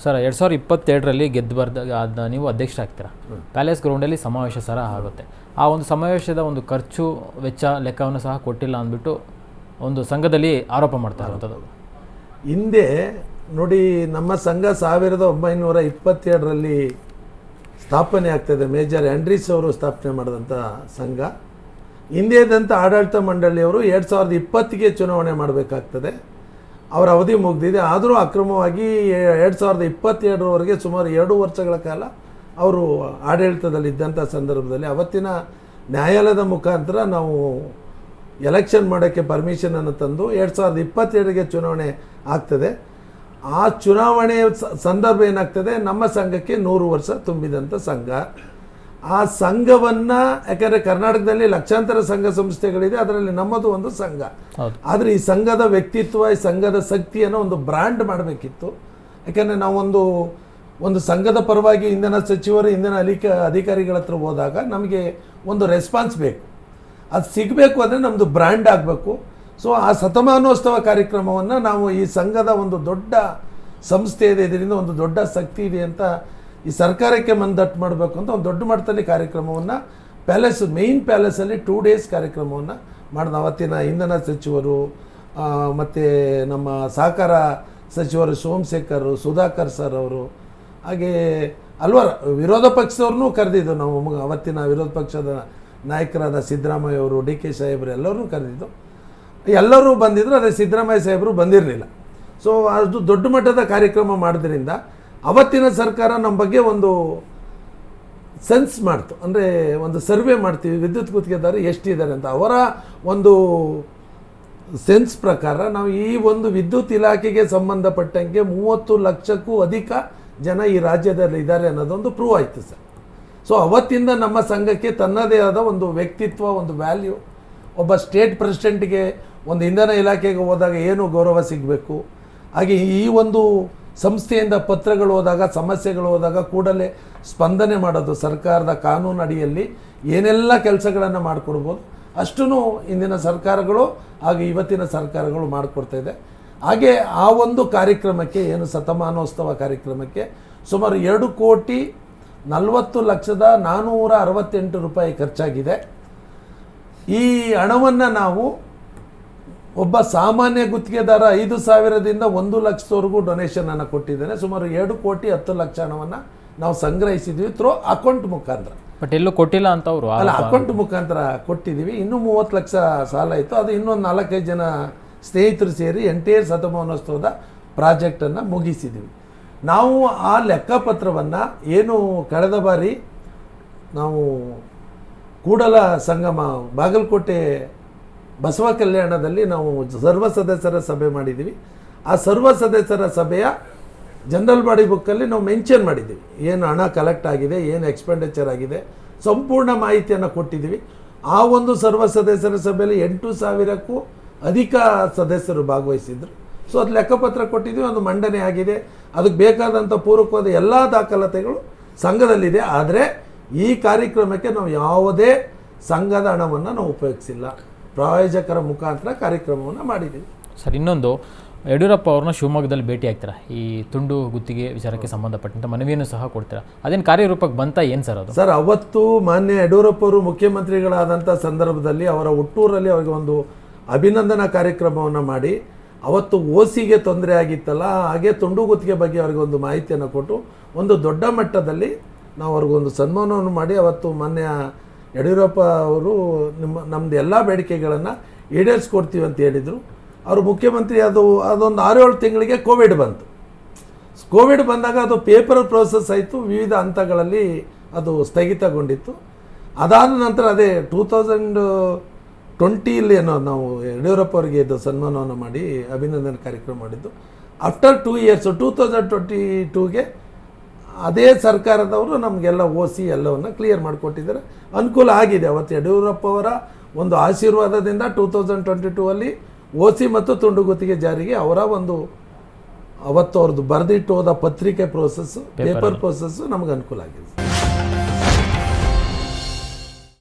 Sir 2022ರಲ್ಲಿ ಗೆದ್ದು ಬರ್ದಾಗ ನೀವು ಅಧ್ಯಕ್ಷರಾಗ್ತೀರಾ. Palace ಗ್ರೌಂಡಲ್ಲಿ ಸಮಾವೇಶ ಸಹ ಆಗುತ್ತೆ. ಆ ಒಂದು ಸಮಾವೇಶದ ಒಂದು ಖರ್ಚು ವೆಚ್ಚ ಲೆಕ್ಕವನ್ನು ಸಹ ಕೊಟ್ಟಿಲ್ಲ ಅಂದ್ಬಿಟ್ಟು ಒಂದು ಸಂಘದಲ್ಲಿ ಆರೋಪ ಮಾಡ್ತಾ ಇರುವಂಥದ್ದು. ಹಿಂದೆ ನೋಡಿ, ನಮ್ಮ ಸಂಘ 1927ರಲ್ಲಿ ಸ್ಥಾಪನೆ ಆಗ್ತದೆ. ಮೇಜರ್ ಆ್ಯಂಡ್ರೀಸ್ ಅವರು ಸ್ಥಾಪನೆ ಮಾಡಿದಂಥ ಸಂಘ. ಹಿಂದೆದಂಥ ಆಡಳಿತ ಮಂಡಳಿಯವರು 2020ಗೆ ಚುನಾವಣೆ ಮಾಡಬೇಕಾಗ್ತದೆ. ಅವರ ಅವಧಿ ಮುಗಿದಿದೆ. ಆದರೂ ಅಕ್ರಮವಾಗಿ 2022ರವರೆಗೆ ಸುಮಾರು 2 ವರ್ಷಗಳ ಕಾಲ ಅವರು ಆಡಳಿತದಲ್ಲಿದ್ದಂಥ ಸಂದರ್ಭದಲ್ಲಿ ಅವತ್ತಿನ ನ್ಯಾಯಾಲಯದ ಮುಖಾಂತರ ನಾವು ಎಲೆಕ್ಷನ್ ಮಾಡೋಕ್ಕೆ ಪರ್ಮಿಷನನ್ನು ತಂದು 2022ಗೆ ಚುನಾವಣೆ ಆಗ್ತದೆ. ಆ ಚುನಾವಣೆ ಸಂದರ್ಭ ಏನಾಗ್ತದೆ, ನಮ್ಮ ಸಂಘಕ್ಕೆ 100 ವರ್ಷ ತುಂಬಿದಂಥ ಸಂಘ. ಆ ಸಂಘವನ್ನು, ಯಾಕಂದರೆ ಕರ್ನಾಟಕದಲ್ಲಿ ಲಕ್ಷಾಂತರ ಸಂಘ ಸಂಸ್ಥೆಗಳಿದೆ, ಅದರಲ್ಲಿ ನಮ್ಮದು ಒಂದು ಸಂಘ. ಆದರೆ ಈ ಸಂಘದ ವ್ಯಕ್ತಿತ್ವ, ಈ ಸಂಘದ ಶಕ್ತಿಯನ್ನು ಒಂದು ಬ್ರ್ಯಾಂಡ್ ಮಾಡಬೇಕಿತ್ತು. ಯಾಕೆಂದರೆ ಒಂದು ಸಂಘದ ಪರವಾಗಿ ಇಂಧನ ಸಚಿವರು, ಇಂಧನ ಅಧಿಕಾರಿಗಳ ಹತ್ರ ಹೋದಾಗ ನಮಗೆ ಒಂದು ರೆಸ್ಪಾನ್ಸ್ ಬೇಕು. ಅದು ಸಿಗಬೇಕು ಅಂದರೆ ನಮ್ಮದು ಬ್ರ್ಯಾಂಡ್ ಆಗಬೇಕು. ಸೊ ಆ ಶತಮಾನೋತ್ಸವ ಕಾರ್ಯಕ್ರಮವನ್ನು ನಾವು ಈ ಸಂಘದ ಒಂದು ದೊಡ್ಡ ಸಂಸ್ಥೆ ಇದೆ, ಇದರಿಂದ ಒಂದು ದೊಡ್ಡ ಶಕ್ತಿ ಇದೆ ಅಂತ ಈ ಸರ್ಕಾರಕ್ಕೆ ಮಂದಟ್ಟು ಮಾಡಬೇಕು ಅಂತ ಒಂದು ದೊಡ್ಡ ಮಟ್ಟದಲ್ಲಿ ಕಾರ್ಯಕ್ರಮವನ್ನು ಮೇಯ್ನ್ ಪ್ಯಾಲೇಸಲ್ಲಿ 2 ಡೇಸ್ ಕಾರ್ಯಕ್ರಮವನ್ನು ಮಾಡಿದ. ಅವತ್ತಿನ ಇಂಧನ ಸಚಿವರು ಮತ್ತು ನಮ್ಮ ಸಹಕಾರ ಸಚಿವರು ಸೋಮಶೇಖರ್, ಸುಧಾಕರ್ ಸರ್ ಅವರು, ಹಾಗೆ ಹಲವಾರು ವಿರೋಧ ಪಕ್ಷದವ್ರನ್ನೂ ಕರೆದಿದ್ದು ನಾವು. ಅವತ್ತಿನ ವಿರೋಧ ಪಕ್ಷದ ನಾಯಕರಾದ ಸಿದ್ದರಾಮಯ್ಯ ಅವರು, ಡಿ ಕೆ ಸಾಹೇಬರು ಎಲ್ಲರನ್ನೂ ಕರೆದಿದ್ದು. ಎಲ್ಲರೂ ಬಂದಿದ್ದರು, ಅದೇ ಸಿದ್ದರಾಮಯ್ಯ ಸಾಹೇಬರು ಬಂದಿರಲಿಲ್ಲ. ಸೊ ಅದು ದೊಡ್ಡ ಮಟ್ಟದ ಕಾರ್ಯಕ್ರಮ ಮಾಡೋದ್ರಿಂದ ಅವತ್ತಿನ ಸರ್ಕಾರ ನಮ್ಮ ಬಗ್ಗೆ ಒಂದು ಸೆನ್ಸ್ ಮಾಡ್ತು. ಅಂದರೆ ಒಂದು ಸರ್ವೆ ಮಾಡ್ತೀವಿ, ವಿದ್ಯುತ್ ಗುತ್ತಿಗೆದಾರರು ಎಷ್ಟಿದ್ದಾರೆ ಅಂತ. ಅವರ ಒಂದು ಸೆನ್ಸ್ ಪ್ರಕಾರ ನಾವು ಈ ಒಂದು ವಿದ್ಯುತ್ ಇಲಾಖೆಗೆ ಸಂಬಂಧಪಟ್ಟಂಗೆ 30 ಲಕ್ಷಕ್ಕೂ ಅಧಿಕ ಜನ ಈ ರಾಜ್ಯದಲ್ಲಿ ಇದ್ದಾರೆ ಅನ್ನೋದೊಂದು ಪ್ರೂವ್ ಆಯಿತು ಸರ್. ಸೊ ಅವತ್ತಿಂದ ನಮ್ಮ ಸಂಘಕ್ಕೆ ತನ್ನದೇ ಆದ ಒಂದು ವ್ಯಕ್ತಿತ್ವ, ಒಂದು ವ್ಯಾಲ್ಯೂ. ಒಬ್ಬ ಸ್ಟೇಟ್ ಪ್ರೆಸಿಡೆಂಟ್ಗೆ ಒಂದು ಇಂಧನ ಇಲಾಖೆಗೆ ಹೋದಾಗ ಏನು ಗೌರವ ಸಿಗಬೇಕು, ಹಾಗೆ ಈ ಒಂದು ಸಂಸ್ಥೆಯಿಂದ ಪತ್ರಗಳು ಹೋದಾಗ, ಸಮಸ್ಯೆಗಳು ಹೋದಾಗ ಕೂಡಲೇ ಸ್ಪಂದನೆ ಮಾಡೋದು, ಸರ್ಕಾರದ ಕಾನೂನು ಅಡಿಯಲ್ಲಿ ಏನೆಲ್ಲ ಕೆಲಸಗಳನ್ನು ಮಾಡಿಕೊಡ್ಬೋದು ಅಷ್ಟೂ ಇಂದಿನ ಸರ್ಕಾರಗಳು ಹಾಗೆ ಇವತ್ತಿನ ಸರ್ಕಾರಗಳು ಮಾಡಿಕೊಡ್ತಾ ಇದೆ. ಹಾಗೆ ಆ ಒಂದು ಕಾರ್ಯಕ್ರಮಕ್ಕೆ, ಏನು ಶತಮಾನೋತ್ಸವ ಕಾರ್ಯಕ್ರಮಕ್ಕೆ ಸುಮಾರು 2,40,468 ರೂಪಾಯಿ ಖರ್ಚಾಗಿದೆ. ಈ ಹಣವನ್ನು ನಾವು ಒಬ್ಬ ಸಾಮಾನ್ಯ ಗುತ್ತಿಗೆದಾರ 5,000ದಿಂದ 1 ಲಕ್ಷದವರೆಗೂ ಡೊನೇಷನನ್ನು ಕೊಟ್ಟಿದ್ದೇನೆ. ಸುಮಾರು 2,10,00,000 ಹಣವನ್ನು ನಾವು ಸಂಗ್ರಹಿಸಿದ್ವಿ ಥ್ರೂ ಅಕೌಂಟ್ ಮುಖಾಂತರ. ಬಟ್ ಎಲ್ಲೂ ಕೊಟ್ಟಿಲ್ಲ ಅಂತ ಅವರು ಅಕೌಂಟ್ ಮುಖಾಂತರ ಕೊಟ್ಟಿದ್ದೀವಿ. ಇನ್ನೂ 30 ಲಕ್ಷ ಸಾಲ ಇತ್ತು. ಅದು ಇನ್ನೊಂದು 4-5 ಜನ ಸ್ನೇಹಿತರು ಸೇರಿ ಎಂಟೈರ್ ಶತಮಾನೋತ್ಸವದ ಪ್ರಾಜೆಕ್ಟನ್ನು ಮುಗಿಸಿದ್ದೀವಿ. ನಾವು ಆ ಲೆಕ್ಕಪತ್ರವನ್ನು ಏನು ಕಳೆದ ಬಾರಿ ನಾವು ಕೂಡಲ ಸಂಗಮ ಬಾಗಲಕೋಟೆ ಬಸವ ಕಲ್ಯಾಣದಲ್ಲಿ ನಾವು ಸರ್ವ ಸದಸ್ಯರ ಸಭೆ ಮಾಡಿದ್ದೀವಿ. ಆ ಸರ್ವ ಸದಸ್ಯರ ಸಭೆಯ ಜನರಲ್ ಬಾಡಿ ಬುಕ್ಕಲ್ಲಿ ನಾವು ಮೆನ್ಷನ್ ಮಾಡಿದ್ದೀವಿ, ಏನು ಹಣ ಕಲೆಕ್ಟ್ ಆಗಿದೆ, ಏನು ಎಕ್ಸ್ಪೆಂಡಿಚರ್ ಆಗಿದೆ, ಸಂಪೂರ್ಣ ಮಾಹಿತಿಯನ್ನು ಕೊಟ್ಟಿದ್ದೀವಿ. ಆ ಒಂದು ಸರ್ವ ಸದಸ್ಯರ ಸಭೆಯಲ್ಲಿ 8,000ಕ್ಕೂ ಅಧಿಕ ಸದಸ್ಯರು ಭಾಗವಹಿಸಿದ್ರು. ಸೊ ಅದು ಲೆಕ್ಕಪತ್ರ ಕೊಟ್ಟಿದ್ದೀವಿ, ಒಂದು ಮಂಡನೆ ಆಗಿದೆ. ಅದಕ್ಕೆ ಬೇಕಾದಂಥ ಪೂರಕವಾದ ಎಲ್ಲ ದಾಖಲಾತಿಗಳು ಸಂಘದಲ್ಲಿದೆ. ಆದರೆ ಈ ಕಾರ್ಯಕ್ರಮಕ್ಕೆ ನಾವು ಯಾವುದೇ ಸಂಘದ ಹಣವನ್ನು ನಾವು ಉಪಯೋಗಿಸಿಲ್ಲ, ಪ್ರಾಯೋಜಕರ ಮುಖಾಂತರ ಕಾರ್ಯಕ್ರಮವನ್ನು ಮಾಡಿದ್ದೀವಿ. ಸರ್, ಇನ್ನೊಂದು, ಯಡಿಯೂರಪ್ಪ ಅವ್ರನ್ನ ಶಿವಮೊಗ್ಗದಲ್ಲಿ ಭೇಟಿ ಆಗ್ತೀರಾ, ಈ ತುಂಡು ಗುತ್ತಿಗೆ ವಿಚಾರಕ್ಕೆ ಸಂಬಂಧಪಟ್ಟಂಥ ಮನವಿಯನ್ನು ಸಹ ಕೊಡ್ತೀರಾ, ಅದೇನು ಕಾರ್ಯರೂಪಕ್ಕೆ ಬಂತ ಏನು ಸರ್ ಅದು? ಸರ್, ಅವತ್ತು ಮಾನ್ಯ ಯಡಿಯೂರಪ್ಪ ಅವರು ಮುಖ್ಯಮಂತ್ರಿಗಳಾದಂಥ ಸಂದರ್ಭದಲ್ಲಿ ಅವರ ಹುಟ್ಟೂರಲ್ಲಿ ಅವರಿಗೆ ಒಂದು ಅಭಿನಂದನಾ ಕಾರ್ಯಕ್ರಮವನ್ನು ಮಾಡಿ, ಅವತ್ತು ಓಸಿಗೆ ತೊಂದರೆ ಆಗಿತ್ತಲ್ಲ, ಹಾಗೆ ತುಂಡು ಗುತ್ತಿಗೆ ಬಗ್ಗೆ ಅವರಿಗೆ ಒಂದು ಮಾಹಿತಿಯನ್ನು ಕೊಟ್ಟು ಒಂದು ದೊಡ್ಡ ಮಟ್ಟದಲ್ಲಿ ನಾವು ಅವ್ರಿಗೊಂದು ಸನ್ಮಾನವನ್ನು ಮಾಡಿ, ಅವತ್ತು ಮಾನ್ಯ ಯಡಿಯೂರಪ್ಪ ಅವರು ನಮ್ಮದು ಎಲ್ಲ ಬೇಡಿಕೆಗಳನ್ನು ಈಡೇರಿಸ್ಕೊಡ್ತೀವಿ ಅಂತ ಹೇಳಿದರು. ಅವರು ಮುಖ್ಯಮಂತ್ರಿ ಅದೊಂದು 6-7 ತಿಂಗಳಿಗೆ ಕೋವಿಡ್ ಬಂತು. ಕೋವಿಡ್ ಬಂದಾಗ ಅದು ಪೇಪರ್ ಪ್ರೋಸೆಸ್ ಆಯಿತು, ವಿವಿಧ ಹಂತಗಳಲ್ಲಿ ಅದು ಸ್ಥಗಿತಗೊಂಡಿತ್ತು. ಅದಾದ ನಂತರ ಅದೇ 2020 ಏನೋ ನಾವು ಯಡಿಯೂರಪ್ಪ ಅವರಿಗೆ ಇದು ಸನ್ಮಾನವನ್ನು ಮಾಡಿ ಅಭಿನಂದನೆ ಕಾರ್ಯಕ್ರಮ ಮಾಡಿದ್ದು. ಆಫ್ಟರ್ 2 ಇಯರ್ಸು 2022ಗೆ ಅದೇ ಸರ್ಕಾರದವರು ನಮಗೆಲ್ಲ ಓಸಿ ಎಲ್ಲವನ್ನು ಕ್ಲಿಯರ್ ಮಾಡಿಕೊಟ್ಟಿದ್ದಾರೆ. ಅನುಕೂಲ ಆಗಿದೆ. ಅವತ್ತು ಯಡಿಯೂರಪ್ಪ ಅವರ ಒಂದು ಆಶೀರ್ವಾದದಿಂದ 2022ಅಲ್ಲಿ ಓಸಿ ಮತ್ತು ತುಂಡು ಗುತ್ತಿಗೆ ಜಾರಿಗೆ ಅವರ ಒಂದು ಅವತ್ತು ಅವ್ರದ್ದು ಬರೆದಿಟ್ಟು ಹೋದ ಪತ್ರಿಕೆ ಪ್ರೋಸೆಸ್ಸು, ಪೇಪರ್ ಪ್ರೋಸೆಸ್ಸು ನಮಗೆ ಅನುಕೂಲ ಆಗಿದೆ.